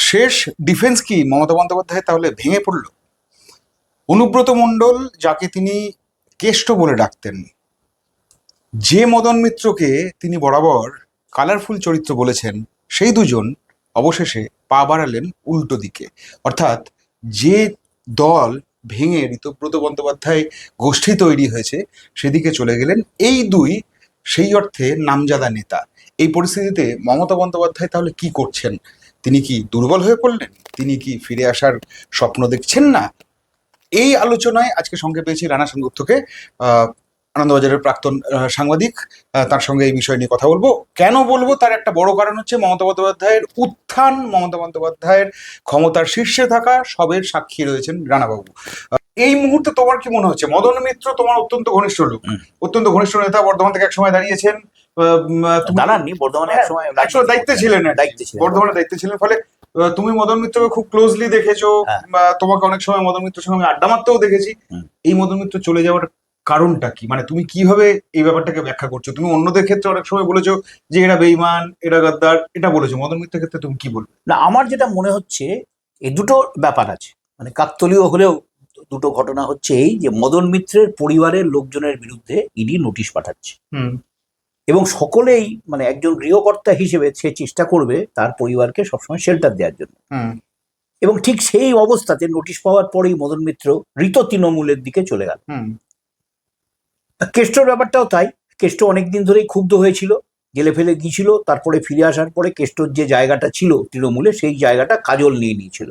শেষ ডিফেন্স কি মমতা বন্দ্যোপাধ্যায় তাহলে ভেঙে পড়ল? অনুব্রত মণ্ডল, যাকে তিনি কেষ্ট বলে ডাকতেন, যে মদন মিত্রকে তিনি বরাবর কালারফুল চরিত্র বলেছেন, সেই দুজন অবশেষে পা বাড়ালেন উল্টো দিকে। অর্থাৎ যে দল ভেঙে ঋতব্রত বন্দ্যোপাধ্যায় গোষ্ঠী তৈরি হয়েছে, সেদিকে চলে গেলেন এই দুই সেই অর্থে নামজাদা নেতা। এই পরিস্থিতিতে মমতা বন্দ্যোপাধ্যায় তাহলে কি করছেন? তিনি কি দুর্বল হয়ে পড়লেন? তিনি কি ফিরে আসার স্বপ্ন দেখছেন না? এই আলোচনায় আজকে সঙ্গে পেয়েছি রানা সেনগুপ্তকে, আনন্দবাজারের প্রাক্তন সাংবাদিক। তার সঙ্গে এই বিষয় নিয়ে কথা বলবো। কেন বলবো? তার একটা বড় কারণ হচ্ছে মমতা বন্দ্যোপাধ্যায়ের উত্থান, মমতা বন্দ্যোপাধ্যায়ের ক্ষমতার শীর্ষে থাকা, সবের সাক্ষী রয়েছেন রানাবাবু। এই মুহূর্তে তোমার কি মনে হচ্ছে? মদন মিত্র তোমার অত্যন্ত ঘনিষ্ঠ লোক, অত্যন্ত ঘনিষ্ঠ নেতা, বর্ধমান থেকে একসময় দাঁড়িয়েছেন। দাঁড়াননি, বর্ধমানে একসময় দায়িত্বে ছিলেন, বর্ধমানে দায়িত্বে ছিলেন। ফলে তুমি মদন মিত্রকে খুব ক্লোজলি দেখেছো, বা তোমাকে অনেক সময় মদন মিত্রের সঙ্গে আড্ডা মারতেও দেখেছি। এই মদন মিত্র চলে যাওয়ার কারণটা কি? মানে তুমি কিভাবে এই ব্যাপারটাকে ব্যাখ্যা করছো? তুমি অন্যদের ক্ষেত্রে অনেক সময় বলেছো যে এরা বেঈমান, এরা গাদ্দার, এটা বলেছো। মদন মিত্রের ক্ষেত্রে তুমি কি বলবে? না, আমার যেটা মনে হচ্ছে এই দুটো ব্যাপার আছে, মানে কাকতলীয় হলেও দুটো ঘটনা হচ্ছে এই যে মদন মিত্রের পরিবারের লোকজনের বিরুদ্ধে ইডি নোটিশ পাঠাচ্ছে, এবং সকলেই মানে একজন গৃহকর্তা হিসেবে সে চেষ্টা করবে তার পরিবারকে সবসময় শেল্টার দেওয়ার জন্য। এবং ঠিক সেই অবস্থাতে নোটিশ পাওয়ার পরেই মদন মিত্র ঋত তৃণমূলের দিকে চলে গেল। কেষ্টর ব্যাপারটাও তাই। কেষ্ট অনেকদিন ধরেই ক্ষুব্ধ হয়েছিল, জেলে ফেলে গিয়েছিল, তারপরে ফিরে আসার পরে কেষ্টর যে জায়গাটা ছিল তৃণমূলে, সেই জায়গাটা কাজল নিয়ে নিয়েছিল।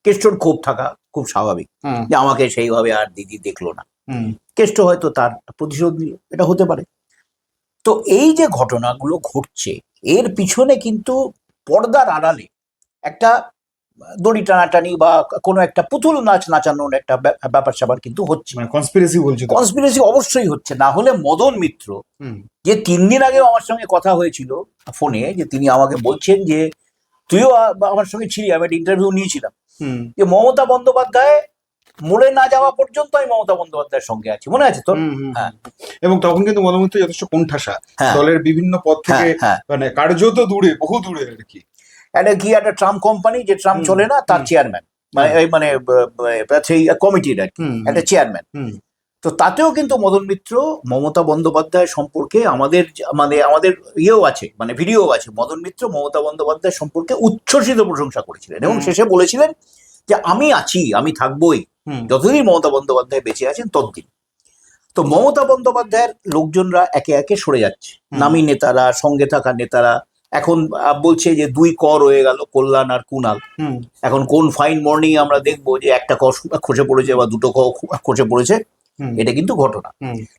কেষ্টর ক্ষোভ থাকা খুব স্বাভাবিক, যে আমাকে সেইভাবে আর দিদি দেখলো না। কেষ্ট হয়তো তার প্রতিশোধ নিল, এটা হতে পারে। তো এই যে ঘটনাগুলো ঘটছে, এর পিছনে কিন্তু পর্দার আড়ালে একটা দড়ি টানাটানি বা কোনো একটা পুতুল নাচ নাচানোর একটা ব্যাপার স্যাপার কিন্তু হচ্ছে। কনস্পিরেসি বলছো? কনস্পিরেসি অবশ্যই হচ্ছে। না হলে মদন মিত্র, যে 3 দিন আগেও আমার সঙ্গে কথা হয়েছিল ফোনে, যে তিনি আমাকে বলছেন যে তুইও আমার সঙ্গে ছিলি, আমি একটা ইন্টারভিউ নিয়েছিলাম, যে মমতা বন্দ্যোপাধ্যায় মরে না যাওয়া পর্যন্ত আমি মমতা বন্দ্যোপাধ্যায়ের সঙ্গে আছি, মনে আছে তোর? হ্যাঁ। এবং তখন কিন্তু মদন মিত্র যথেষ্ট কোণঠাসা, দলের বিভিন্ন পদ থেকে মানে কার্যত দূরে, বহু দূরে আর কি। একটা ট্রাম্প কোম্পানি, যে ট্রাম্প চলে না, তার চেয়ারম্যান, মানে সেই কমিটির আর কি একটা চেয়ারম্যান। তো তাতেও কিন্তু মদন মিত্র মমতা বন্দ্যোপাধ্যায় সম্পর্কে আমাদের ইয়েও আছে, মানে ভিডিও আছে, মদন মিত্র মমতা বন্দ্যোপাধ্যায় সম্পর্কে উচ্ছ্বসিত প্রশংসা করেছিলেন, এবং শেষে বলেছিলেন যে আমি আছি, আমি থাকবোই, যতদিন মমতা বন্দ্যোপাধ্যায় বেঁচে আছেন ততদিন। তো মমতা বন্দ্যোপাধ্যায়ের লোকজনরা একে একে সরে যাচ্ছে, নামী নেতারা, সঙ্গে থাকা নেতারা। এখন বলছে যে 2 ক রয়ে গেল, কল্যাণ আর কুণাল। এখন কোন ফাইন মর্নিং আমরা দেখবো যে একটা ক খসে পড়েছে বা 2টো ক খসে পড়েছে। এটা কিন্তু ঘটনা।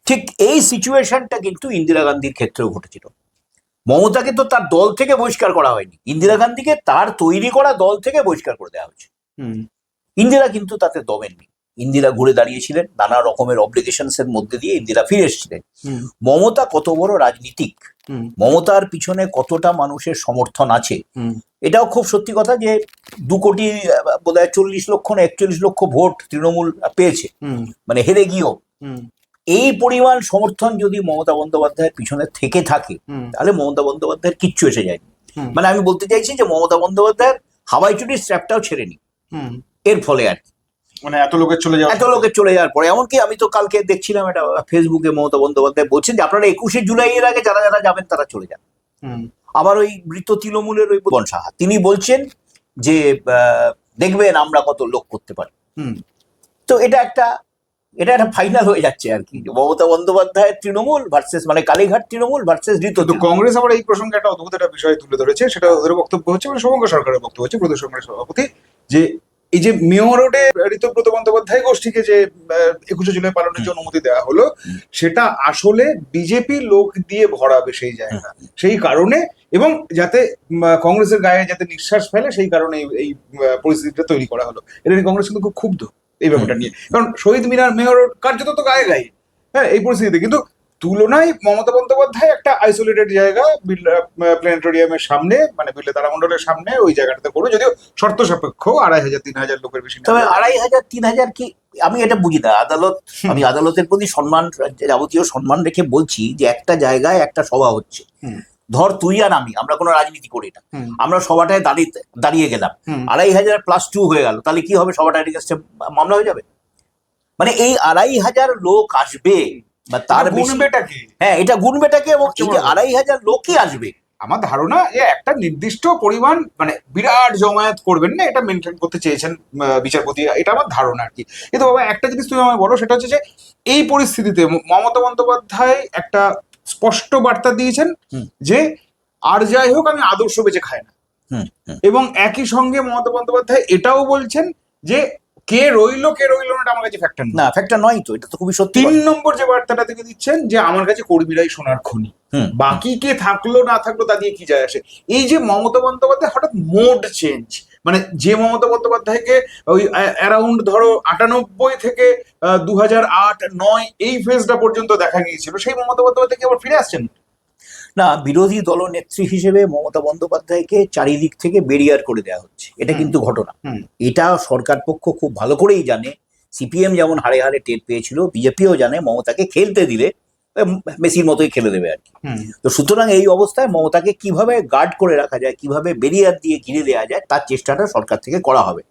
ঠিক এই সিচুয়েশনটা কিন্তু ইন্দিরা গান্ধীর ক্ষেত্রেও ঘটেছিল। মমতাকে তো তার দল থেকে বহিষ্কার করা হয়নি, ইন্দিরা গান্ধীকে তার তৈরি করা দল থেকে বহিষ্কার করে দেওয়া হয়েছে। ইন্দিরা কিন্তু তাতে দমেননি। ইন্দিরা ঘুরে দাঁড়িয়েছিলেন, নানা রকমের অব্লিগেশনস এর মধ্যে দিয়ে ইন্দিরা ফিরে এসেছিলেন। মমতা কত বড় রাজনীতিক, মমতার পিছনে কতটা মানুষের সমর্থন আছে, এটাও খুব সত্যি কথা যে 2 কোটি বোধহয় 40 লক্ষ না 41 লক্ষ ভোট তৃণমূল পেয়েছে, মানে হেরে গিয়েও। এই পরিমাণ সমর্থন যদি মমতা বন্দ্যোপাধ্যায়ের পিছনে থেকে থাকে, তাহলে মমতা বন্দ্যোপাধ্যায়ের কিচ্ছু এসে যায়নি। মানে আমি বলতে চাইছি যে মমতা বন্দ্যোপাধ্যায়ের হাওয়াই চুরির স্ট্র্যাপটাও ছেড়েনি এর ফলে আর কি। মানে এত লোকের চলে যাওয়ার পরে, এমনকি আমি তো কালকে দেখছিলাম এটা ফেসবুকে, মমতা বন্দ্যোপাধ্যায় বলছেন যে আপনারা 21শে জুলাই এর আগে যারা যারা যাবেন তারা চলে যান। আবার ওই মৃত তৃণমূলের ওই বন সাহা, তিনি বলছেন যে দেখবেন আমরা কত লোক করতে পারি। তো এটা একটা ফাইনাল হয়ে যাচ্ছে আর কি, মমতা বন্দ্যোপাধ্যায়ের তৃণমূল ভার্সেস, মানে কালীঘাট তৃণমূল ভার্সেস ঋত। কংগ্রেস আবার এই প্রসঙ্গে একটা অদ্ভুত একটা বিষয় তুলে ধরেছে, সেটা ওদের বক্তব্য হচ্ছে, মানে শুভঙ্কর সরকারের বক্তব্য হচ্ছে, প্রদেশ কংগ্রেস সভাপতি, যে এই যে মেয়র রোডে ঋতব্রত বন্দ্যোপাধ্যায় গোষ্ঠীকে যে 21শে জুলাই পালনের যে অনুমতি দেওয়া হলো, সেটা আসলে বিজেপি লোক দিয়ে ভরাবে সেই জায়গা, সেই কারণে, এবং যাতে কংগ্রেসের গায়ে যাতে নিঃশ্বাস ফেলে, সেই কারণে এই পরিস্থিতিটা তৈরি করা হলো। এটা নিয়ে কংগ্রেস কিন্তু খুব ক্ষুব্ধ এই ব্যাপারটা নিয়ে, কারণ শহীদ মিনার, মেয়র রোড কার্যত তো গায়ে গায়ে। হ্যাঁ, এই পরিস্থিতিতে কিন্তু তুলনায় মমতা বন্দ্যোপাধ্যায় একটা আইসোলেটেড জায়গা, প্ল্যানেটোরিয়ামের সামনে, মানে বিড়লা তারামণ্ডলের সামনে, ওই জায়গাটাতে করবে, যদিও শর্ত সাপেক্ষ, 2500-3000 লোকের বেশি। তবে 2500-3000 কি আমি এটা বুঝি না। আমি আদালতের প্রতি সম্মান, যাবতীয় সম্মান রেখে বলছি যে একটা জায়গায় একটা সভা হচ্ছে, ধর তুই আর আমি, আমরা কোনো রাজনীতি করি না, আমরা সভাটায় দাঁড়িয়ে গেলাম, 2500+2 হয়ে গেল, তাহলে কি হবে? সভাটায় মামলা হয়ে যাবে। মানে এই 2500 লোক আসবে বা তার গুনবেটাকে, হ্যাঁ এটা গুনবেটাকে, এবং এই যে 2500 লোকই আসবে, আমার ধারণা একটা নির্দিষ্ট পরিমাণ মানে বিরাট জমায়েত করবেন না, এটা মেনটেন করতে চেয়েছেন বিচারপতি, এটা আমার ধারণা আর কি। কিন্তু বাবা একটা জিনিস তুমি আমায় বলো, সেটা হচ্ছে যে এই পরিস্থিতিতে মমতা বন্দ্যোপাধ্যায় একটা স্পষ্ট বার্তা দিয়েছেন যে আর যাই হোক আমি আদর্শ বেঁচে খাই না, এবং একই সঙ্গে মমতা বন্দ্যোপাধ্যায় এটাও বলছেন যে কে রইলো না এটা আমার কাছে ফ্যাক্টর না, ফ্যাক্টর নয় তো, এটা তো খুবই সত্যি। 3 নম্বর যে বার্তাটা থেকে দিচ্ছেন যে আমার কাছে কর্মীরাই সোনার খনি, বাকি কে থাকলো না থাকলো তা দিয়ে কি যায় আসে। এই যে মমতা বন্দ্যোপাধ্যায় হঠাৎ মোড চেঞ্জ, মানে যে মমতা বন্দ্যোপাধ্যায়কে ওই অ্যারাউন্ড ধরো 98 থেকে 2008-9 এই ফেজটা পর্যন্ত দেখা গিয়েছিল, সেই মমতা বন্দ্যোপাধ্যায় কি আবার ফিরে আসছেন? না, বিরোধী দলনেত্রী হিসেবে মমতা বন্দ্যোপাধ্যায়কে চারিদিক থেকে বেরিয়ার করে দেওয়া হচ্ছে, এটা কিন্তু ঘটনা। এটা সরকার পক্ষ খুব ভালো করেই জানে, সিপিএম যেমন হাড়ে হাড়ে টের পেয়েছিল, বিজেপিও জানে মমতাকে খেলতে দিলে মেসির মতোই খেলে দেবে আর কি। তো সুতরাং এই অবস্থায় মমতাকে কিভাবে গার্ড করে রাখা যায়, কিভাবে বেরিয়ার দিয়ে ঘিরে দেওয়া যায়, তার চেষ্টাটা সরকার থেকে করা হবে,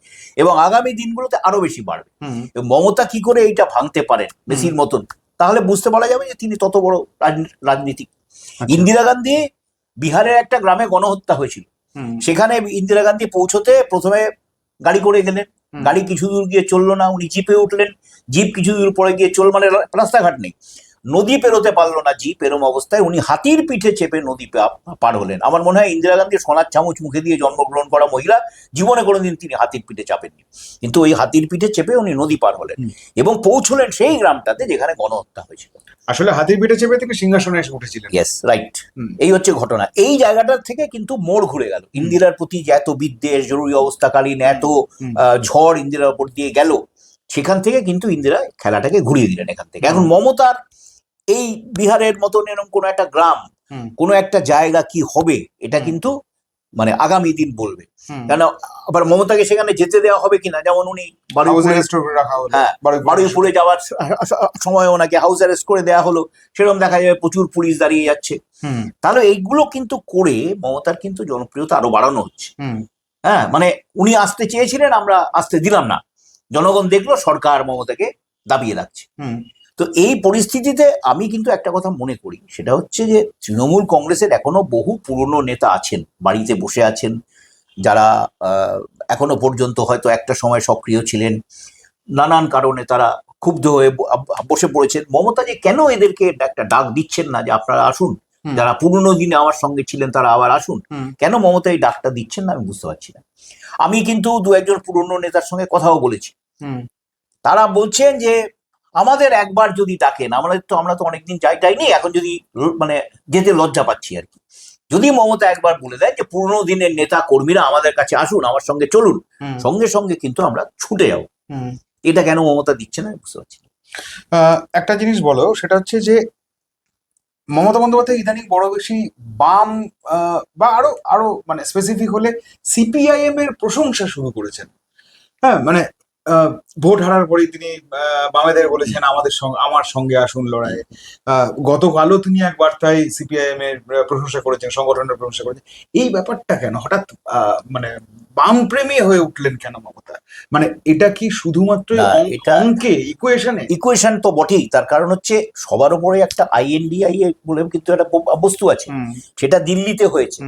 এবং আগামী দিনগুলোতে আরো বেশি বাড়বে। মমতা কি করে এইটা ভাঙতে পারেন মেসির মতন, তাহলে বুঝতে পারা যাবে যে তিনি তত বড় রাজনীতিক। ইন্দিরা গান্ধী, বিহারের একটা গ্রামে গণহত্যা হয়েছিল, সেখানে ইন্দিরা গান্ধী পৌঁছতে প্রথমে গাড়ি করে গেলেন, গাড়ি কিছু দূর গিয়ে চললো না, উনি জিপে উঠলেন, জিপ কিছু দূর পরে গিয়ে মানে রাস্তাঘাট নেই, নদী পেরোতে পারলো না জিপ, এরম অবস্থায় উনি হাতির পিঠে চেপে নদী পার হলেন। আমার মনে হয় ইন্দিরা গান্ধী সোনার চামচ মুখে দিয়ে জন্মগ্রহণ করা মহিলা, জীবনে কোনোদিন তিনি হাতির পিঠে চাপেননি, কিন্তু ওই হাতির পিঠে চেপে উনি নদী পার হলেন এবং পৌঁছলেন সেই গ্রামটাতে যেখানে গণহত্যা হয়েছিল। আসলে হাতির পিঠে চেপে থেকে সিংহাসনে এসে উঠেছিলেন। Yes, right. এই হচ্ছে ঘটনা। এই জায়গাটা থেকে কিন্তু মোড় ঘুরে গেল, ইন্দিরার প্রতি যে এত বিদ্বেষ, জরুরি অবস্থাকালীন এত ঝড় ইন্দিরার উপর দিয়ে গেল, সেখান থেকে কিন্তু ইন্দিরা খেলাটাকে ঘুরিয়ে দিলেন এখান থেকে। এখন মমতার এই বিহারের মতন এরকম কোনো একটা গ্রাম, কোনো একটা জায়গা কি হবে, এটা কিন্তু মানে আগামী দিন বলবে। কেন আবার মমতাকে সেখানে যেতে দেওয়া হবে কিনা, যেমন উনি বারুইপুরে যাওয়ার সময় ওনাকে হাউস অ্যারেস্ট করে দেওয়া হলো, সেরকম দেখা যাবে প্রচুর পুলিশ দাঁড়িয়ে যাচ্ছে। তাহলে এইগুলো কিন্তু করে মমতার কিন্তু জনপ্রিয়তা আরো বাড়ানো হচ্ছে। হ্যাঁ, মানে উনি আসতে চেয়েছিলেন, আমরা আসতে দিলাম না, জনগণ দেখলো সরকার মমতাকে দাবিয়ে রাখছে। তো এই পরিস্থিতিতে আমি কিন্তু একটা কথা মনে করি, সেটা হচ্ছে যে তৃণমূল কংগ্রেসের এখনো বহু পুরনো নেতা আছেন, বাড়িতে বসে আছেন, যারা এখনো পর্যন্ত হয়তো একটা সময় সক্রিয় ছিলেন, নানান কারণে তারা ক্ষুব্ধ হয়ে বসে পড়েছেন। মমতা যে কেন এদেরকে একটা ডাক দিচ্ছেন না যে আপনারা আসুন, যারা পুরনো দিনে আমার সঙ্গে ছিলেন তারা আবার আসুন, কেন মমতা এই ডাকটা দিচ্ছেন না আমি বুঝতে পারছি না। আমি কিন্তু 2-1 পুরনো নেতার সঙ্গে কথাও বলেছি, তারা বলছেন যে আমাদের একবার যদি ডাকেন, আমরা তো অনেকদিন যাইনি, এখন যদি মানে যেতে লজ্জা পাচ্ছি আর কি, যদি মমতা একবার বলে দেয় যে পুরনো দিনের নেতা কর্মীরা আমাদের কাছে আসুন, আমার সঙ্গে চলুন, সঙ্গে সঙ্গে কিন্তু আমরা ছুটে যাবো। এটা কেন মমতা দিচ্ছে না বুঝতে পারছি না। একটা জিনিস বলো, সেটা হচ্ছে যে মমতা বন্দ্যোপাধ্যায় ইদানিং বড় বেশি বাম বা আরো মানে স্পেসিফিক হলে সিপিআইএম এর প্রশংসা শুরু করেছেন। হ্যাঁ, মানে ভোট হারার পরেই তিনি বামেদের বলেছেন আমার সঙ্গে আসুন লড়াইয়ে। গতকালও তিনি এক বার্তায় সিপিআইএম এর প্রশংসা করেছেন, সংগঠনের প্রশংসা করেছেন। এই ব্যাপারটা কেন হঠাৎ মানে বামপ্রেমী হয়ে উঠলেন কেন মমতা? মানে এটা কি শুধুমাত্র অঙ্কে ইকুয়েশন তো বটেই, তার কারণ হচ্ছে সবার উপরে একটা INDIA বলে কিন্তু একটা বস্তু আছে, সেটা দিল্লিতে হয়েছে,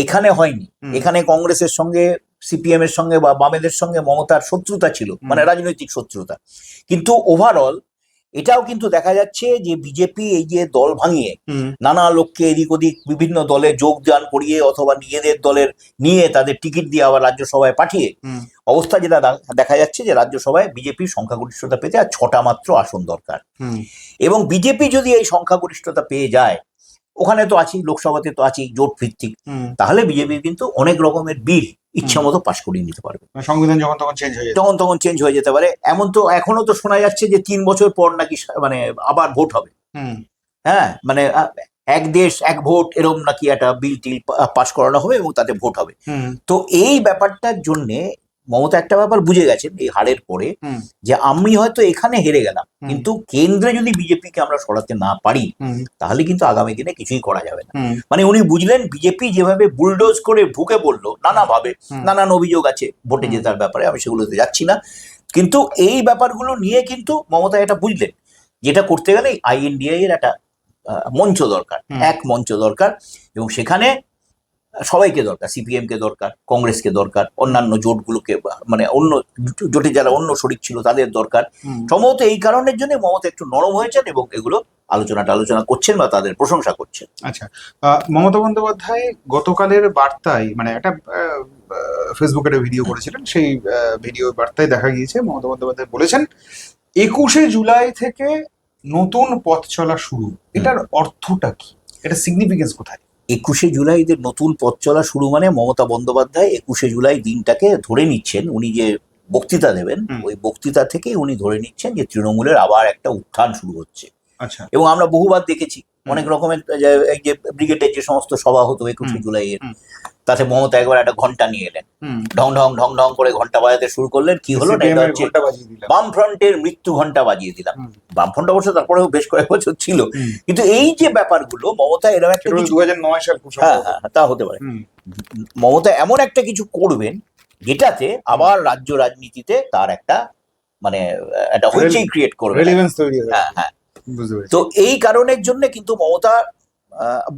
এখানে হয়নি। এখানে কংগ্রেসের সঙ্গে, সিপিএম এর সঙ্গে বা বামেদের সঙ্গে মমতার শত্রুতা ছিল, মানে রাজনৈতিক শত্রুতা, কিন্তু ওভারঅল এটাও কিন্তু দেখা যাচ্ছে যে বিজেপি এই যে দল ভাঙিয়ে নানা লোককে এদিক ওদিক বিভিন্ন দলে যোগদান করিয়ে অথবা নিজেদের দলের নিয়ে তাদের টিকিট দিয়ে আবার রাজ্যসভায় পাঠিয়ে অবস্থা যেটা দেখা যাচ্ছে যে রাজ্যসভায় বিজেপির সংখ্যাগরিষ্ঠতা পেতে আর 6টা মাত্র আসন দরকার, এবং বিজেপি যদি এই সংখ্যাগরিষ্ঠতা পেয়ে যায়, ওখানে তো আছেই, লোকসভাতে তো আছেই জোট ভিত্তিক, তাহলে বিজেপি কিন্তু অনেক রকমের বিল ইচ্ছা মতো পাশ করিয়ে নিতে পারবে। সংবিধান যখন তখন চেঞ্জ হয়ে যেতে পারে। এমন তো এখনো তো শোনা যাচ্ছে যে 3 বছর পর নাকি মানে আবার ভোট হবে। হ্যাঁ, মানে এক দেশ এক ভোট এরকম নাকি একটা বিল টিল পাশ করানো হবে এবং তাতে ভোট হবে। তো এই ব্যাপারটার জন্যে মমতা একটা ব্যাপার বুঝে গেছেন এই হারের পরে, হুম। যে আমি হয়তো এখানে হেরে গেলাম, হুম। কিন্তু কেন্দ্রে যদি বিজেপিকে আমরা সরাতে না পারি হুম। তাহলে কিন্তু আগামী দিনে কিছুই করা যাবে না। হুম। মানে উনি বুঝলেন বিজেপি যেভাবে বুলডোজ করে ঢুকে পড়লো নানাভাবে, হুম। নানান অভিযোগ আছে ভোটে হুম। জেতার ব্যাপারে, আমি সেগুলোতে যাচ্ছি না, কিন্তু এই ব্যাপারগুলো নিয়ে কিন্তু মমতা এটা বুঝলেন, যেটা করতে গেলে আইএনডিআই এর একটা মঞ্চ দরকার, হুম। এক মঞ্চ দরকার, এবং সেখানে সবাইকে দরকার, সিপিএম কে দরকার, কংগ্রেসকে দরকার, অন্যান্য জোটগুলোকে, মানে অন্য জোটে যারা অন্য শরিক ছিল তাদের দরকার। হুম। সম্ভবত এই কারণের জন্য মমতা একটু নরম হয়েছেন এবং এগুলো আলোচনা করছেন বা তাদের প্রশংসা করছেন। আচ্ছা, মমতা বন্দ্যোপাধ্যায় গতকালের বার্তায়, মানে একটা ফেসবুকে একটা ভিডিও করেছিলেন, সেই ভিডিও বার্তায় দেখা গিয়েছে মমতা বন্দ্যোপাধ্যায় বলেছেন 21শে জুলাই থেকে নতুন পথ চলা শুরু। এটার অর্থটা কি? এটা সিগনিফিকেন্স কোথায়? 21শে জুলাই যে নতুন পথ চলা শুরু, মানে মমতা বন্দ্যোপাধ্যায় 21শে জুলাই দিনটাকে ধরে নিচ্ছেন, উনি যে বক্তৃতা দেবেন হুম। ওই বক্তৃতা থেকেই উনি ধরে নিচ্ছেন যে তৃণমূলের আবার একটা উত্থান শুরু হচ্ছে। আচ্ছা। এবং আমরা বহুবার দেখেছি অনেক রকমের এই যে ব্রিগেডের যে সমস্ত সভা হতো 21শে হুম। জুলাই এর, হুম। তাতে মমতা একবার একটা ঘন্টা নিয়ে এলেন, হুম। ঢং ঢং ঢং ঢং করে ঘন্টা বাজাতে শুরু করলেন। কি হলো না, CPM এটা এর হচ্ছে ঘন্টা বাজিয়ে দিলাম। বামফ্রন্টের মৃত্যু ঘন্টা বাজিয়ে দিলাম। হুম। বামফ্রন্ট অবশ্য তারপরেও বেশ কয়েক বছর ছিল, হুম। কিন্তু এই যে ব্যাপারগুলো মমতা এরকম একটা সেটা কিছু, 2009 সাল খুব হ্যাঁ সম্ভবত। হ্যাঁ তা হতে পারে, হুম। মমতা এমন একটা কিছু করবেন যেটাতে আবার রাজ্য রাজনীতিতে তার একটা মানে একটা হইচই ক্রিয়েট করবে। রেলেভেন্স তৈরি হবে। হ্যাঁ হ্যাঁ। বুঝতে পেরেছি। তো এই কারণের জন্য কিন্তু মমতা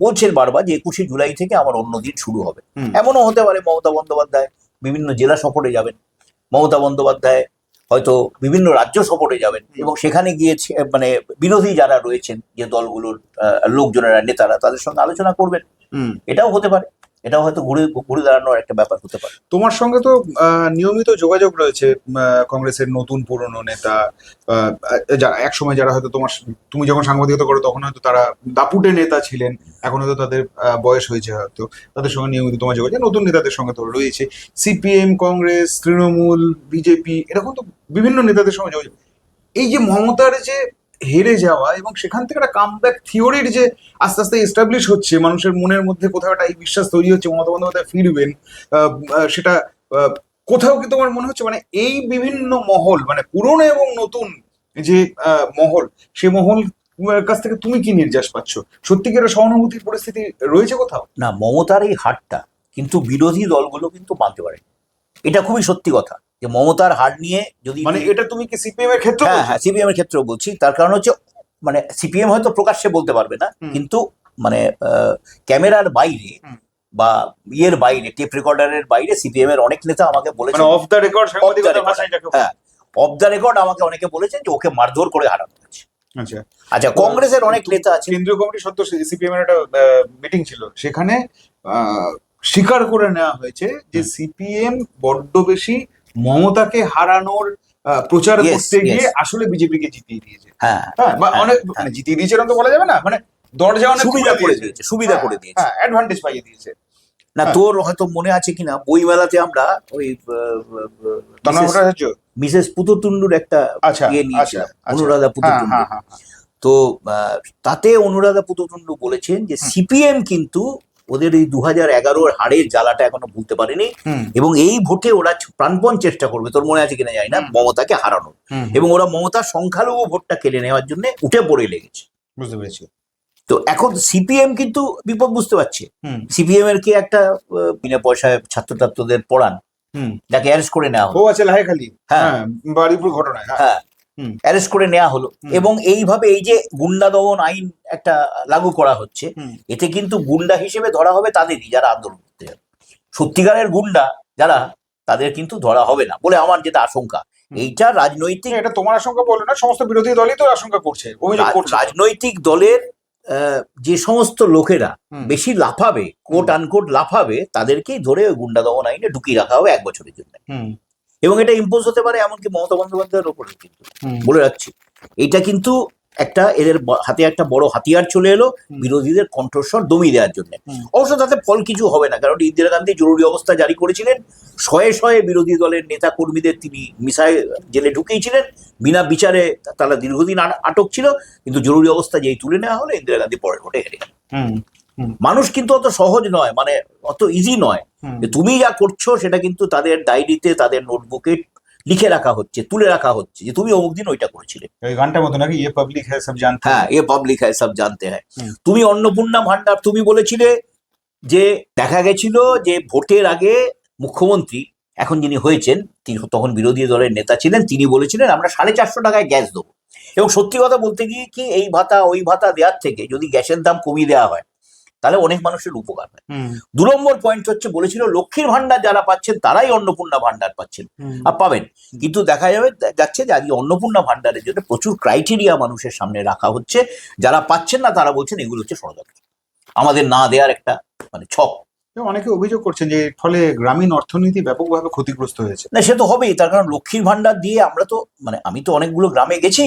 বলছেন বারবার যে 21শে জুলাই থেকে আমার অন্য দিন শুরু হবে। হুম। এমনও হতে পারে মমতা বন্দ্যোপাধ্যায় বিভিন্ন জেলা সফরে যাবেন, মমতা বন্দ্যোপাধ্যায় হয়তো বিভিন্ন রাজ্য সফরে যাবেন, এবং সেখানে গিয়ে মানে বিরোধী যারা রয়েছেন যে দলগুলোর লোকজনেরা, নেতারা, তাদের সঙ্গে আলোচনা করবেন। হুম। এটাও হতে পারে, এটাও হয়তো ঘুরে ঘুরে দাঁড়ানোর একটা ব্যাপার হতে পারে। তোমার সঙ্গে তো নিয়মিত যোগাযোগ রয়েছে কংগ্রেসের নতুন পুরনো নেতা, যারা একসময় যারা হয়তো তুমি যখন সাংবাদিকতা করো তখন হয়তো তারা দাপুটে নেতা ছিলেন, এখন হয়তো তাদের বয়স হয়েছে, হয়তো তাদের সঙ্গে নিয়মিত তোমার যোগাযোগ, নতুন নেতাদের সঙ্গে তো রয়েছে, সিপিএম, কংগ্রেস, তৃণমূল, বিজেপি, এরকম তো বিভিন্ন নেতাদের সঙ্গে যোগাযোগ। এই যে মমতার যে হেরে যাওয়া এবং সেখান থেকে একটা কামব্যাক থিওরির যে আস্তে আস্তে এস্টাবলিশ হচ্ছে, মানুষের মনের মধ্যে কোথাও একটা এই বিশ্বাস তৈরি হচ্ছে মমতা বন্দ্যোপাধ্যায় ফিরবেন, সেটা কোথাও কি তোমার মনে হচ্ছে মানে এই বিভিন্ন মহল, মানে পুরনো এবং নতুন যে মহল, সেই মহল কাছ থেকে তুমি কি নির্যাস পাচ্ছ? সত্যিকারের সহানুভূতির পরিস্থিতি রয়েছে কোথাও? না, মমতার এই হারটা কিন্তু বিরোধী দলগুলো কিন্তু মানতে পারে, এটা খুবই সত্যি কথা, যে মমতার হার নিয়ে যদি, মানে এটা তুমি কি সিপিএম এর ক্ষেত্রে? হ্যাঁ হ্যাঁ সিপিএম এর ক্ষেত্রেও বলছি, তার কারণ হচ্ছে মানে সিপিএম হয়তো প্রকাশ্যে বলতে পারবে না, কিন্তু মানে ক্যামেরার বাইরে বা ইয়ের বাইরে, টেপ রেকর্ডারের বাইরে সিপিএম এর অনেক নেতা আমাকে বলেছেন, অফ দ্য রেকর্ড সাংবাদিকতার ভাষায় যাকে বলে। হ্যাঁ অফ দ্য রেকর্ড আমাকে অনেকে বলেছেন যে ওকে মারধর করে হারানো হয়েছে। আচ্ছা। আচ্ছা, কংগ্রেসের অনেক নেতা আছে, কেন্দ্রীয় কমিটি সত্য সিপিএম এর একটা মিটিং ছিল, সেখানে স্বীকার করে নেওয়া হয়েছে যে সিপিএম বড্ড বেশি মমতাকে হারানোর প্রচার করতে গিয়ে আসলে বিজেপিকে জিতিয়ে দিয়েছে। হ্যাঁ বা অনেক মানে জিতিয়ে দিয়েছে এরকম তো বলা যাবে না, মানে দরজা অনেক সুবিধা করে দিয়েছে, সুবিধা করে দিয়েছে, হ্যাঁ অ্যাডভান্টেজ পাইয়ে দিয়েছে। না তোর হয়তো মনে আছে কিনা, বইমেলাতে আমরা ওই মিসেস পুততুন্ডুর একটা ইয়ে নিয়েছিলাম, অনুরাধা পুততুন্ডু। তো তাতে অনুরাধা পুততুন্ডু বলেছেন যে সিপিএম কিন্তু ওদের এই 2011 হারের জ্বালাটা এখনো ভুলতে পারেনি, এবং এই ভোটে ওরা প্রাণপণ চেষ্টা করবে, তোর মনে আছে কিনা জানি না, মমতাকে হারানোর, এবং ওরা মমতার সংখ্যালঘু ভোটটা কেড়ে নেওয়ার জন্য উঠে পড়ে লেগেছে। বুঝতে পেরেছি। তো এখন সিপিএম কিন্তু বিপদ বুঝতে পারছে। সিপিএম এর কি একটা বিনা পয়সায় ছাত্রদের পড়ান, যাকে অ্যারেস্ট করে নেওয়া হলো, ও আছে লাহেখালি, হ্যাঁ বারুইপুর ঘটনায়, হ্যাঁ অ্যারেস্ট করে নেওয়া হলো, এবং এইভাবে এই যে গুন্ডা দমন আইন একটা লাগু করা হচ্ছে, এতে কিন্তু গুন্ডা হিসেবে ধরা হবে তাদেরই যারা আন্দোলন করতে যাবে, সত্যিকারের গুন্ডা যারা তাদের কিন্তু ধরা হবে না বলে আমার যেটা আশঙ্কা। এইটা রাজনৈতিক, এটা তোমার আশঙ্কা বলো না, সমস্ত বিরোধী দলই তো আশঙ্কা করছে, রাজনৈতিক দলের যে সমস্ত লোকেরা বেশি লাফাবে, কোট আনকোট লাফাবে, তাদেরকেই ধরে ওই গুন্ডা দমন আইনে ঢুকিয়ে রাখা হবে 1 বছরের জন্য, এবং এটা ইম্পোজ হতে পারে এমনকি মমতা বন্দ্যোপাধ্যায়ের ওপরে। কিন্তু বলে রাখছি, এটা কিন্তু একটা এদের হাতে একটা বড় হাতিয়ার চলে এলো বিরোধীদের কণ্ঠস্বর দমিয়ে দেওয়ার জন্য। অবশ্য তাতে ফল কিছু হবে না, কারণ ইন্দিরা গান্ধী জরুরি অবস্থা জারি করেছিলেন, শয়ে শয়ে বিরোধী দলের নেতা কর্মীদের তিনি মিশায় জেলে ঢুকিয়েছিলেন, বিনা বিচারে তারা দীর্ঘদিন আটক ছিল, কিন্তু জরুরি অবস্থা যেই তুলে নেওয়া হলো, ইন্দিরা গান্ধী পরের ভোটে হেরে গেলেন। মানুষ কিন্তু অত সহজ নয়, মানে অত ইজি নয় যে তুমি যা করছো সেটা কিন্তু তাদের ডায়েরিতে, তাদের নোটবুকে লিখে রাখা হচ্ছে, তুলে রাখা হচ্ছে যে তুমি অমুক দিন ওইটা করেছিলে। এই গানটার মতো নাকি, ইয়ে পাবলিক হ্যায় সব জানতে হ্যাঁ, এ পাবলিক হ্যায় সব জানতে হয়। তুমি অন্নপূর্ণা ভান্ডার তুমি বলেছিলে যে দেখা গেছিল যে ভোটের আগে মুখ্যমন্ত্রী এখন যিনি হয়েছেন, তিনি তখন বিরোধী দলের নেতা ছিলেন, তিনি বলেছিলেন আমরা 450 টাকায় গ্যাস দেবো। এবং সত্যি কথা বলতে গিয়ে কি, এই ভাতা ওই ভাতা দেওয়ার থেকে যদি গ্যাসের দাম কমিয়ে দেওয়া হয় তাহলে অনেক মানুষের উপকার হয়। 2 নম্বর পয়েন্ট হচ্ছে বলেছিল লক্ষ্মীর ভান্ডার যারা পাচ্ছেন তারাই অন্নপূর্ণা ভান্ডার পাচ্ছেন আর পাবেন, কিন্তু দেখা যাচ্ছে যে আজকে অন্নপূর্ণা ভান্ডারের জন্য প্রচুর ক্রাইটেরিয়া মানুষের সামনে রাখা হচ্ছে, যারা পাচ্ছেন না তারা বলছেন এগুলো হচ্ছে ষড়যন্ত্র, আমাদের না দেওয়ার একটা মানে ছক। অনেকে অভিযোগ করছেন যে এর ফলে গ্রামীণ অর্থনীতি ব্যাপকভাবে ক্ষতিগ্রস্ত হয়েছে। না, সে তো হবেই, তার কারণ লক্ষ্মীর ভান্ডার দিয়ে আমরা তো মানে আমি তো অনেকগুলো গ্রামে গেছি,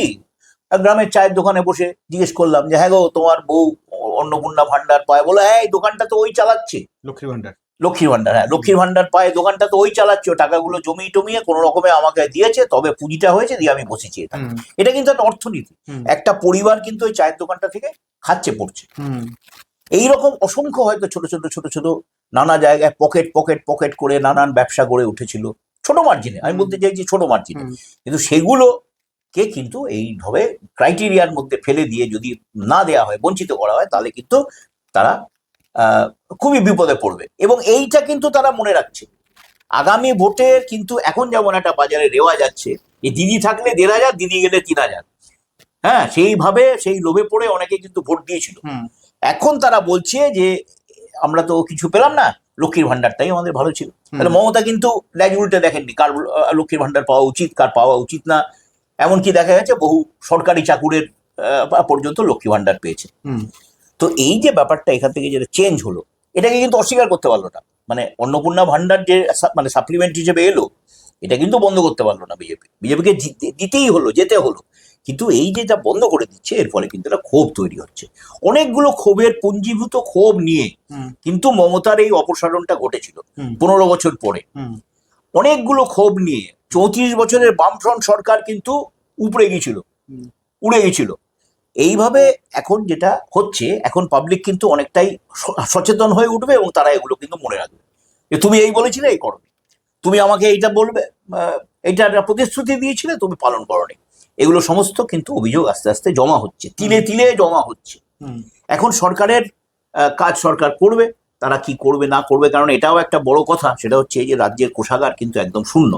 গ্রামের চায়ের দোকানে বসে জিজ্ঞেস করলাম যে হ্যাঁ গো তোমার বউ অন্নপূর্ণা ভান্ডার পায়, বলে হ্যাঁ এই দোকানটা তো ওই চালাচ্ছে। লক্ষ্মীর ভান্ডার, লক্ষ্মীর ভান্ডার, হ্যাঁ লক্ষ্মীর ভান্ডার পায়, দোকানটা তো ওই চালাচ্ছে, টাকাগুলো জমিয়ে টমিয়ে কোনো রকমে আমাকে দিয়েছে, তবে পুঁজিটা হয়েছে দিয়ে আমি বসেছি। এটা কিন্তু একটা অর্থনীতি, একটা পরিবার কিন্তু ওই চায়ের দোকানটা থেকে খাচ্ছে পড়ছে। এইরকম অসংখ্য হয়তো ছোট ছোট ছোট ছোট নানা জায়গায় পকেট পকেট পকেট করে নানান ব্যবসা গড়ে উঠেছিল ছোট মার্জিনে, আমি বলতে চাইছি ছোট মার্জিনে, কিন্তু সেগুলোকে কিন্তু এইভাবে ক্রাইটেরিয়ার মধ্যে ফেলে দিয়ে যদি না দেওয়া হয়, বঞ্চিত করা হয়, তাহলে কিন্তু তারা খুবই বিপদে পড়বে। এবং এইটা কিন্তু তারা মনে রাখছে আগামী ভোটের, কিন্তু এখন যেমন একটা বাজারে রেওয়া যাচ্ছে যে দিদি থাকলে 1,500, দিদি গেলে 3,000, হ্যাঁ সেইভাবে সেই লোভে পড়ে অনেকে কিন্তু ভোট দিয়েছিল। এখন তারা বলছে যে আমরা তো কিছু পেলাম না, লক্ষ্মীর ভান্ডারটাই আমাদের ভালো ছিল। তাহলে মমতা কিন্তু ল্যাজ উল্টে দেখেননি কার লক্ষ্মীর ভান্ডার পাওয়া উচিত কার পাওয়া উচিত না, এমনকি দেখা গেছে বহু সরকারি চাকুরের পর্যন্ত লক্ষ্মী ভান্ডার পেয়েছে। তো এই যে ব্যাপারটা এখান থেকে যেটা চেঞ্জ হলো, এটাকে কিন্তু অস্বীকার করতে পারলো না, মানে অন্নপূর্ণা ভান্ডার যে মানে সাপ্লিমেন্ট হিসেবে এলো এটা কিন্তু বন্ধ করতে পারলো না বিজেপিকে দিতেই হলো, যেতে হলো। কিন্তু এই যে যা বন্ধ করে দিচ্ছে এর ফলে কিন্তু একটা ক্ষোভ তৈরি হচ্ছে, অনেকগুলো ক্ষোভের পুঞ্জীভূত ক্ষোভ নিয়ে কিন্তু মমতার এই অপসারণটা ঘটেছিল 15 বছর পরে। অনেকগুলো ক্ষোভ নিয়ে 34 বছরের বামফ্রন্ট সরকার কিন্তু উপড়ে গিয়েছিল, উড়ে গেছিল। এইভাবে এখন যেটা হচ্ছে, এখন পাবলিক কিন্তু অনেকটাই সচেতন হয়ে উঠবে এবং তারা এগুলো কিন্তু মনে রাখবে যে তুমি এই বলেছিলে এই করবে, তুমি আমাকে এইটা বলবে, এইটা একটা প্রতিশ্রুতি দিয়েছিলে তুমি পালন করোনি। এগুলো সমস্ত কিন্তু অভিযোগ আস্তে আস্তে জমা হচ্ছে, তিলে তিলে জমা হচ্ছে। এখন সরকারের কাজ সরকার করবে, তারা কি করবে না করবে, কারণ এটাও একটা বড় কথা, সেটা হচ্ছে এই যে রাজ্যের কোষাগার কিন্তু একদম শূন্য।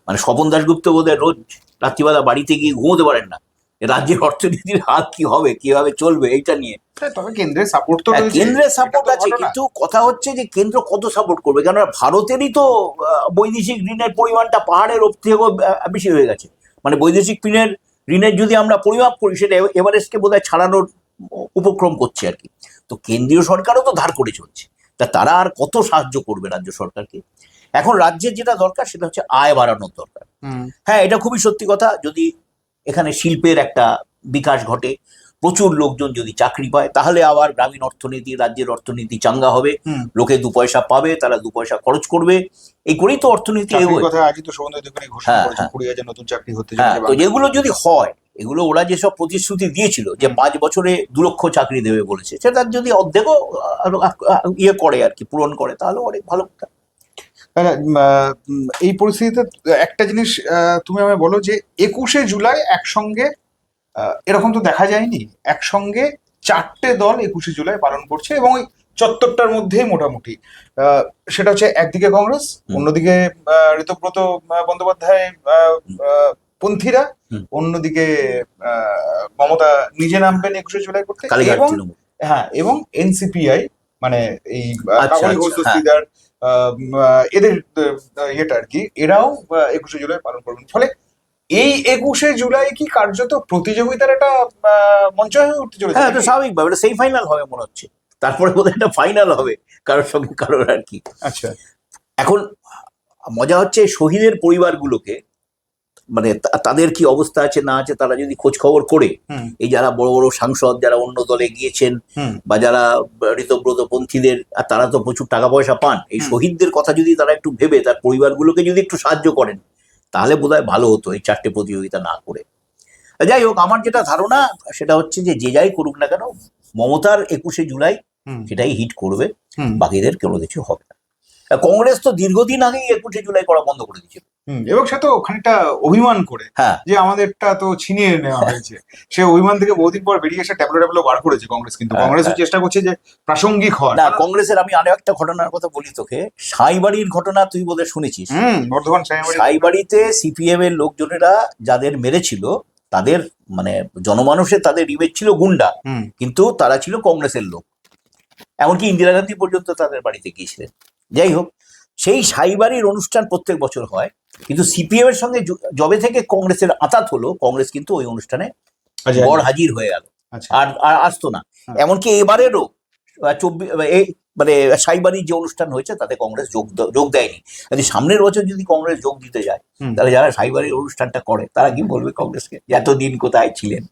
মানে স্বপন দাশগুপ্ত বোধহয় রোজ রাত্রিবেলা বাড়িতে গিয়ে ঘুমোতে পারেন না, রাজ্যের অর্থনীতির হাল কি হবে, কিভাবে চলবে এইটা নিয়ে। তবে কেন্দ্রের সাপোর্ট তো রয়েছে, কেন্দ্রের সাপোর্ট আছে, কিন্তু কথা হচ্ছে যে কেন্দ্র কত সাপোর্ট করবে, কারণ ভারতেরই তো বৈদেশিক ঋণের পরিমাণটা পাহাড়ের থেকেও বেশি হয়ে গেছে। মানে বৈদেশিক ঋণের যদি আমরা পরিমাপ করি সেটা এভারেস্টকে বোধহয় ছাড়ানোর উপক্রম করছে আর কি। তো কেন্দ্রীয় সরকারও তো ধার করে চলছে, তা তারা আর কত সাহায্য করবে রাজ্য সরকারকে। এখন রাজ্যের যেটা দরকার সেটা হচ্ছে আয় বাড়ানোর দরকার। হ্যাঁ, এটা খুবই সত্যি কথা, যদি এখানে শিল্পের একটা বিকাশ ঘটে, প্রচুর লোকজন যদি চাকরি পায়, তাহলে আবার গ্রামীণ অর্থনীতি, রাজ্যের অর্থনীতি চাঙ্গা হবে, লোকে 2 পয়সা পাবে, তারা 2 পয়সা খরচ করবে, এই করেই তো অর্থনীতি এগোয়। তো যেগুলো যদি হয়, এগুলো ওরা যেসব প্রতিশ্রুতি দিয়েছিল যে 5 বছরে 2 লক্ষ চাকরি দেবে বলেছে, সেটা যদি অর্ধেকও ইয়ে করে আর কি, পূরণ করে, তাহলে অনেক ভালো কথা। এই পরিস্থিতিতে একটা জিনিস তুমি আমায় বলো যে 21শে জুলাই একসঙ্গে, এরকম তো দেখা যায়নি, একসঙ্গে 4টে দল 21শে জুলাই পালন করছে এবং ওই চত্বরটার মধ্যেই মোটামুটি, সেটা হচ্ছে একদিকে কংগ্রেস, অন্যদিকে ঋতব্রত বন্দ্যোপাধ্যায় পন্থীরা, অন্যদিকে মমতা নিজে নামবেন 21শে জুলাই করতে, এবং হ্যাঁ এবং এনসিপিআই মানে এই কাকলি ঘোষ দস্তিদার এদের ইয়েটা আর কি, এরাও 21শে জুলাই পালন করবেন। ফলে এই 21শে জুলাই কি কার্যত প্রতিযোগিতার একটা মঞ্চ হয়ে উঠতে চলেছে? হ্যাঁ, তো স্বাভাবিকভাবে এটা সেমিফাইনাল হবে মনে হচ্ছে, তারপরে বোধহয় একটা ফাইনাল হবে কারোর সঙ্গে কারোর আর কি। আচ্ছা, এখন মজা হচ্ছে শহীদের পরিবারগুলোকে, মানে তাদের কি অবস্থা আছে না আছে তারা যদি খোঁজ খবর করে, এই যারা বড় বড় সাংসদ যারা অন্য দলে গিয়েছেন বা যারা ঋতব্রত পন্থীদের, আর তারা তো প্রচুর টাকা পয়সা পান, এই শহীদদের কথা যদি তারা একটু ভেবে তার পরিবারগুলোকে যদি একটু সাহায্য করেন তাহলে বোধহয় ভালো হতো এই 4টে প্রতিযোগিতা না করে। যাই হোক, আমার যেটা ধারণা সেটা হচ্ছে যে যাই করুক না কেন, মমতার 21শে জুলাই সেটাই হিট করবে, হুম। বাকিদের কোনো কিছু হবে না। আর কংগ্রেস তো দীর্ঘদিন আগেই 21শে জুলাই করা বন্ধ করে দিয়েছিল। এবং সে তো খানিকটা অভিমান করে হ্যাঁ, যে আমাদেরটা তো ছিনিয়ে নেওয়া হয়েছে, সে অভিমান থেকে বহুদিন পর বেরিয়ে এসে ট্যাবলো বার করেছে কংগ্রেস, কিন্তু হ্যাঁ, কংগ্রেসও হ্যাঁ। চেষ্টা করছে যে প্রাসঙ্গিক হওয়ার। না, কংগ্রেসের আমি আরো একটা ঘটনার কথা বলি তোকে, সাঁইবাড়ির ঘটনা তুই বোধহয় শুনেছিস। বর্ধমান সাইমারি। সাঁইবাড়িতে সিপিএম এর লোকজনেরা যাদের মেরেছিল, তাদের মানে জনমানুষের তাদের ইমেজ ছিল গুন্ডা, কিন্তু তারা ছিল কংগ্রেসের লোক। এমনকি ইন্দিরা গান্ধী পর্যন্ত তাদের বাড়িতে গিয়েছিলেন। যাই হোক, সেই সাইবাড়ির অনুষ্ঠান প্রত্যেক বছর হয়, কিন্তু সিপিএম এর সঙ্গে যবে থেকে কংগ্রেসের আঁতাত হলো, কংগ্রেস কিন্তু ওই অনুষ্ঠানে বড় হাজির হয়ে গেল, আর আর আসতো না। এমনকি এবারেরও 24 মানে সাইবাড়ির যে অনুষ্ঠান হয়েছে তাতে কংগ্রেস যোগ দেয়নি। যদি সামনের বছর যদি কংগ্রেস যোগ দিতে যায়, তাহলে যারা সাইবাড়ির অনুষ্ঠানটা করে তারা কি বলবে কংগ্রেসকে, এতদিন কোথায় ছিলেন?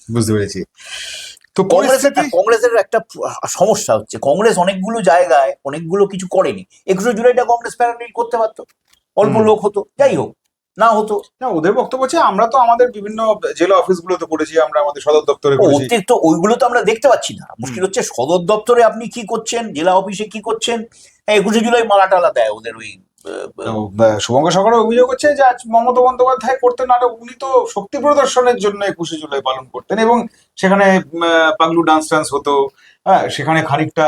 বুঝতে পেরেছি। তো কংগ্রেসের একটা সমস্যা হচ্ছে, কংগ্রেস অনেকগুলো জায়গায় অনেকগুলো কিছু করেনি। 21শে জুলাইটা কংগ্রেস প্যারাডি করতে পারতো, অল্প লোক হতো, যাই হোক, না হতো না। ওদের বক্তব্য হচ্ছে আমরা তো আমাদের বিভিন্ন জেলা অফিসগুলোতে করেছি, আমরা আমাদের সদর দপ্তরে করেছি। অতিরিক্ত ওইগুলো তো আমরা দেখতে পাচ্ছি না। মুশকিল হচ্ছে সদর দপ্তরে আপনি কি করছেন, জেলা অফিসে কি করছেন। 21শে জুলাই মালা টালা দেয় ওদের ওই। শুভঙ্কর সরকারের অভিযোগ হচ্ছে যে আজ মমতা বন্দ্যোপাধ্যায় করতেন, আর উনি তো শক্তি প্রদর্শনের জন্য 21শে জুলাই পালন করতেন, এবং সেখানে পাগলু ডান্স হতো। হ্যাঁ, সেখানে খানিকটা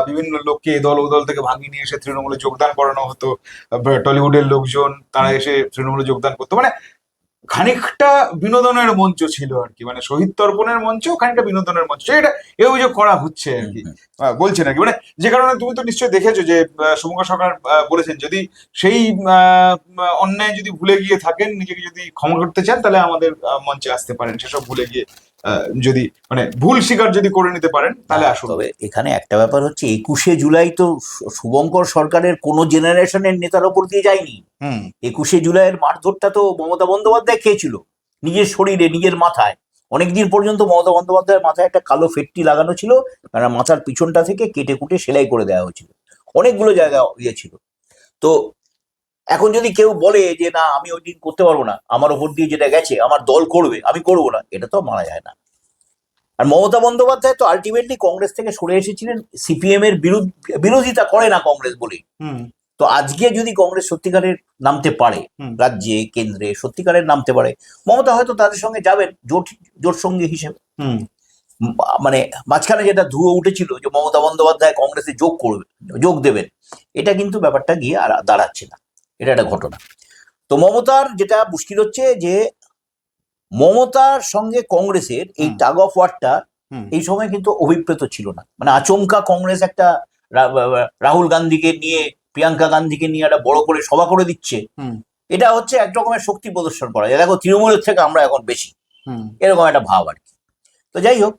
বিভিন্ন লোককে দল ও দল থেকে ভাঙিয়ে নিয়ে এসে তৃণমূলে যোগদান করানো হতো। টলিউডের লোকজন তারা এসে তৃণমূলে যোগদান করতো, মানে খানিকটা বিনোদনের মঞ্চ ছিল আর কি, মানে শহীদ তর্পণের মঞ্চ, খানিকটা বিনোদনের মঞ্চ, এটা এই অভিযোগ করা হচ্ছে আর কি, বলছে নাকি। মানে যে কারণে তুমি তো নিশ্চয়ই দেখেছো যে শুভঙ্কর সরকার বলেছেন যদি সেই অন্যায় যদি ভুলে গিয়ে থাকেন, নিজেকে যদি ক্ষমা করতে চান, তাহলে আমাদের মঞ্চে আসতে পারেন। সেসব ভুলে গিয়ে যদি মানে ভুল স্বীকার যদি করে নিতে পারেন, তাহলে আসুন। তবে এখানে একটা ব্যাপার হচ্ছে, 21শে জুলাই তো শুভঙ্কর সরকারের কোন জেনারেশনের নেতার ওপর দিয়ে যায়নি। 21শে জুলাইয়ের মারধরটা তো মমতা বন্দ্যোপাধ্যায় খেয়েছিল নিজের শরীরে, নিজের মাথায়। অনেকদিন পর্যন্ত মমতা বন্দ্যোপাধ্যায়ের মাথায় একটা কালো ফেটটি লাগানো ছিল, কারণ মাথার পিছনটা থেকে কেটে কুটে সেলাই করে দেওয়া হয়েছিল, অনেকগুলো জায়গায় ইয়ে ছিল। তো এখন যদি কেউ বলে যে না আমি ওই দিন করতে পারবো না, আমার ওপর দিয়ে যেটা গেছে আমার দল করবে, আমি করবো না, এটা তো মানা যায় না। আর মমতা বন্দ্যোপাধ্যায় তো আলটিমেটলি কংগ্রেস থেকে সরে এসেছিলেন, সিপিএম এর বিরোধিতা করে না কংগ্রেস বলেই। তো আজকে যদি কংগ্রেস সত্যিকারের নামতে পারে, রাজ্যে কেন্দ্রে সত্যিকারের নামতে পারে, মমতা হয়তো তাদের সঙ্গে যাবেন জোট সঙ্গী হিসেবে। মানে মাঝখানে যেটা ধুয়ো উঠেছিল যে মমতা বন্দ্যোপাধ্যায় কংগ্রেসে যোগ দেবেন, এটা কিন্তু ব্যাপারটা গিয়ে আর দাঁড়াচ্ছে না, এটা একটা ঘটনা। তো মমতার যেটা মুশকিল হচ্ছে যে মমতার সঙ্গে কংগ্রেসের এই টাগ অফ ওয়ারটা এই সময় কিন্তু অভিপ্রেত ছিল না। মানে আচমকা কংগ্রেস একটা রাহুল গান্ধীকে নিয়ে, প্রিয়াঙ্কা গান্ধীকে নিয়ে একটা বড় করে সভা করে দিচ্ছে, এটা হচ্ছে এক রকমের শক্তি প্রদর্শন করা যায়, দেখো তৃণমূলের থেকে আমরা এখন বেশি, এরকম একটা ভাব আর কি। তো যাই হোক,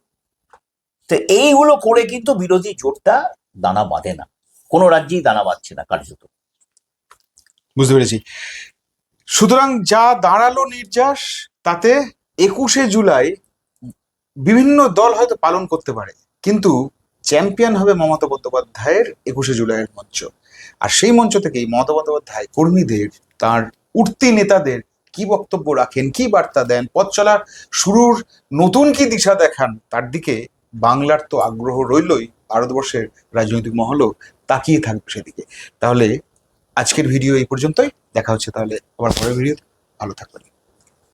তো এইগুলো করে কিন্তু বিরোধী জোটটা দানা বাঁধে না, কোনো রাজ্যেই দানা বাঁধছে না কার্যত। বুঝতে পেরেছি। সুতরাং যা দাঁড়ালো নির্যাস, তাতে 21শে জুলাই বিভিন্ন দল হয়তো পালন করতে পারে, কিন্তু চ্যাম্পিয়ন হবে মমতা বন্দ্যোপাধ্যায়ের 21শে জুলাইয়ের মঞ্চ। আর সেই মঞ্চ থেকেই মমতা বন্দ্যোপাধ্যায় কর্মীদের, তার উঠতি নেতাদের কি বক্তব্য রাখেন, কি বার্তা দেন, পথ চলার শুরুর নতুন কি দিশা দেখান, তার দিকে বাংলার তো আগ্রহ রইলই, ভারতবর্ষের রাজনৈতিক মহলও তাকিয়ে থাকবে সেদিকে। তাহলে আজকের ভিডিও এই পর্যন্তই, দেখা হচ্ছে তাহলে আবার পরের ভিডিওতে। ভালো থাকবেন।